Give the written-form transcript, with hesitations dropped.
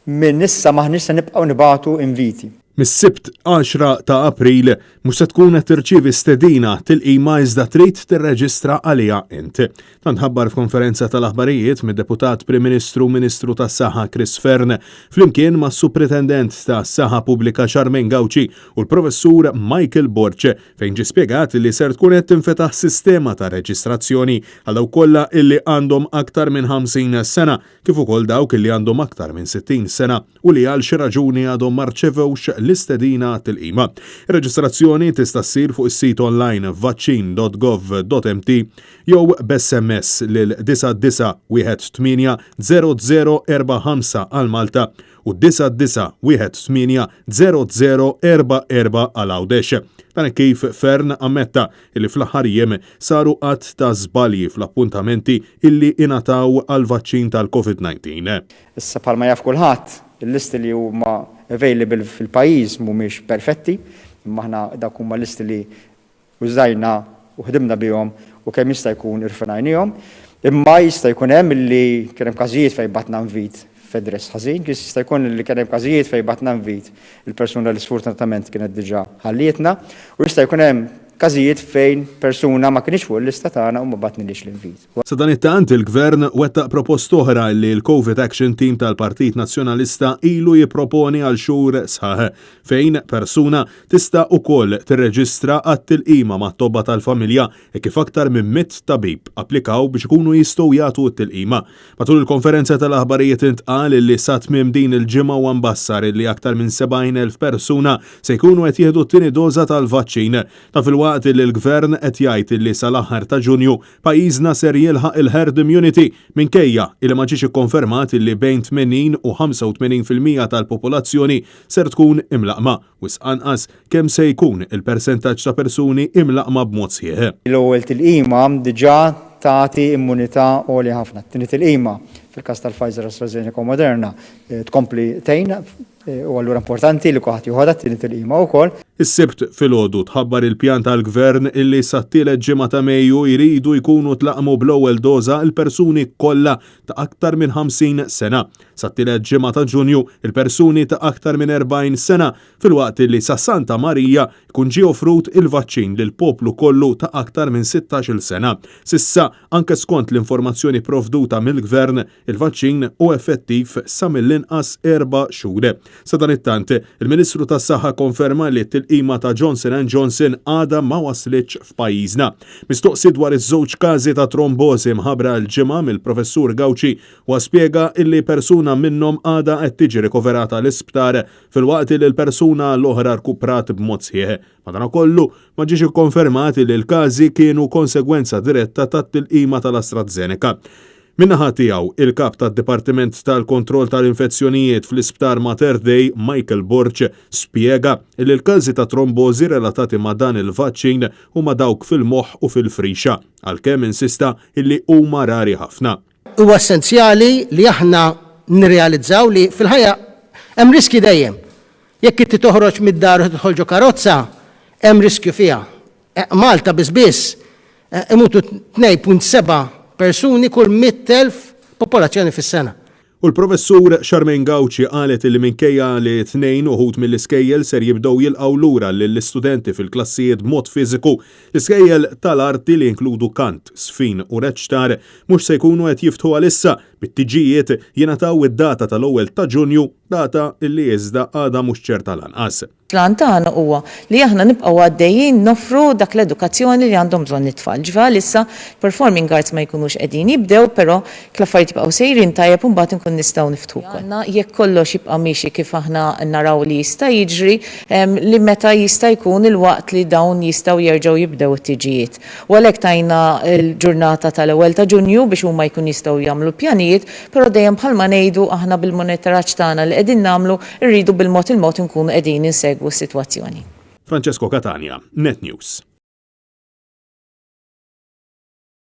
minn issa maħniex se nibqgħu nibagħtu inviti. Mis-Sibt 10 ta' April mhux se tkun qed tirċievi stedina tilqima iżda trid tirreġistra għaliha int. Tant ħabbar f'konferenza tal-aħbarijiet mid-Deputat Prim Ministru Ministru tas-Saħħa Chris Fern flimkien mas-Supritendent tas-Saħħa Pubblika Charmaine Gauci u l-Professur Michael Borce fejn ġie spjegat li ser tkun qed tinfetaħ sistema ta' reġistrazzjoni għal dawk kollha illi għandhom aktar minn 50 sena kif ukoll dawk illi għandhom aktar minn 60 sena u li għal xi raġuni għadhom ma rċevewx l-istedina tilqima. Ir-reġistrazzjoni tista' ssir fuq is-sit online vaccin.gov.mt jew b'SMS lil 99180045 għal Malta u 99180044 għal Għawdex. Dan kif Fern ammetta li fl-aħħar jiem saru qatt ta' żbalji fl-appuntamenti illi ingħataw għal vaċċin tal-COVID-19. Issa bħalma jaf kulħadd il-listi li huma available fil-pajjiż mhumiex perfetti, imma aħna dak huma listi li użajna u ħdimna bihom u kemm jista' jkun irfinajnihom, imma jista' jkun hemm illi kien hemm każijiet fejn batna nvit f'edress ħażin, jista' jkun li kien hemm każijiet fejn batna nvit il-persuna li sfortunatament kienet diġà ħallietna u jista' jkun hemm każijiet fejn persuna ma kienx fuq l-lista tagħna u ma batnilix l-invit. Sa dan it-tant il-Gvern wettaq propost oħra li l-COVID Action Team tal-Partit Nazzjonalista ilu jipproponi għal xhur sħaħ fejn persuna tista' ukoll tirreġistra għat-tilqima mat-tobba tal-familja e kif aktar minn 100 tabib applikaw biex ikunu jistgħu jagħtu t-tilqima. Matul il-konferenza tal-aħbarijiet intqal li sa tmiem din il-ġimgħa u mbassar li aktar minn 70,000 persuna se jkunu qed jieħdu t-tieni doża tal-vaċċin. Ta' waqt li l-Gvern qed jgħid li sal-aħħar ta' Ġunju pajjiżna ser jilħaq il-herd immunity minkejja li ma ġiex ikkonfermat li bejn 80 u 85% tal-popolazzjoni ser tkun imlaqma u anqas kemm se jkun il-persentaġġ ta' persuni imlaqma b'mod sħiħ. L-ewwel tilqima diġà tagħti immunità għolja ħafna. Tieni tilqima fil-każ tal-Pfizer, AstraZeneca u Moderna tkompli tgħin u allura importanti li kulħadd jieħodha tieni tilqima wkoll. Is-Sibt filgħodu tħabbar il-pjan tal-Gvern illi sat-tielet ġimgħa ta' Mejju jridu jkunu tlaqmu bl-ewwel doża il-persuni kollha ta' aktar minn 50 sena. Sat-tielet ġimgħa ta' Ġunju il-persuni ta' aktar minn 40 sena filwaqt li sa' Santa Marija jkun ġie offrut il-vaċċin lil poplu kollu ta' aktar minn 16-il sena. Sissa anke skont l-informazzjoni provduta mill-Gvern il-vaċċin hu effettiv sa mill-inqas 4 xhur. Sa dan it-tant il-Ministru tas-Saħħa konferma li t-tilqima ta' Johnson & Johnson għada ma waslitx f'pajjiżna. Mistoqsi dwar iż-żewġ każi ta' trombosi mħabbra l-ġimgħa mill-Professur Gauci u spjega illi persuna minnhom għada qed tiġi rikoverata l-isptar filwaqt li l-persuna l-oħra rkuprat b'mod sħiħ. Madankollu ma ġiex ikkonfermati li l-każi kienu konsegwenza diretta tat-tilqima tal-AstraZeneca. Min-naħa tiegħu il-kap tad-Dipartiment tal-Kontroll tal-Infezzjonijiet fl-Isptar Mater Dei Michael Borce spjega li l-każi ta' trombosi relatati ma' dan il-vaċċin huma dawk fil-moħħ u fil-frixa, għalkemm insista illi huma rari ħafna. Huwa essenzjali li aħna nirrealizzaw li fil-ħajja hemm riski dejjem. Jekk inti toħroġ mid-dar u tidħol ġo karozza, hemm riskju fiha. Malta biss imutu 2.7 persuni kull 100,000 popolazzjoni fis-sena. U l-Professur Charmaine Gauci qalet li minkejja li 2 uħud mill-iskejjel ser jibdew jilqgħu lura lill-istudenti fil-klassijiet b'mod fiżiku, l-iskejjel tal-arti li jinkludu kant, sfin u reċtar mhux se jkunu qed jiftħu għalissa bit-tiġijiet jingħataw id-data tal-ewwel ta' Ġunju, data illi iżda għadha mhux ċerta lanqas. L-għan tagħna huwa li aħna nibqgħu għaddejjin nofru dak l-edukazzjoni li għandhom bżonn it-tfal. Ġifier issa performing arts ma jkunux qegħdin jibdew, però l-affarijiet jibqgħu sejrin tajjeb u mbagħad inkun nistgħu niftu wkoll. Jekk kollox jibqa' miexi kif aħna naraw li jista' jiġri, li meta jista' jkun il-waqt li dawn jistgħu jerġgħu jibdew it-tiġijiet. U għalhekk tajna l-ġurnata tal-ewwel ta' Ġunju biex huma jkun jistgħu jagħmlu pjanijiet, però dejjem bħalma ngħidu aħna bil-monitoraġġ tagħna li qegħdin nagħmlu rridu bil-mod il-mod inkunu qegħdin insegwu s-sitwazzjoni. Francesco Catania, Net News.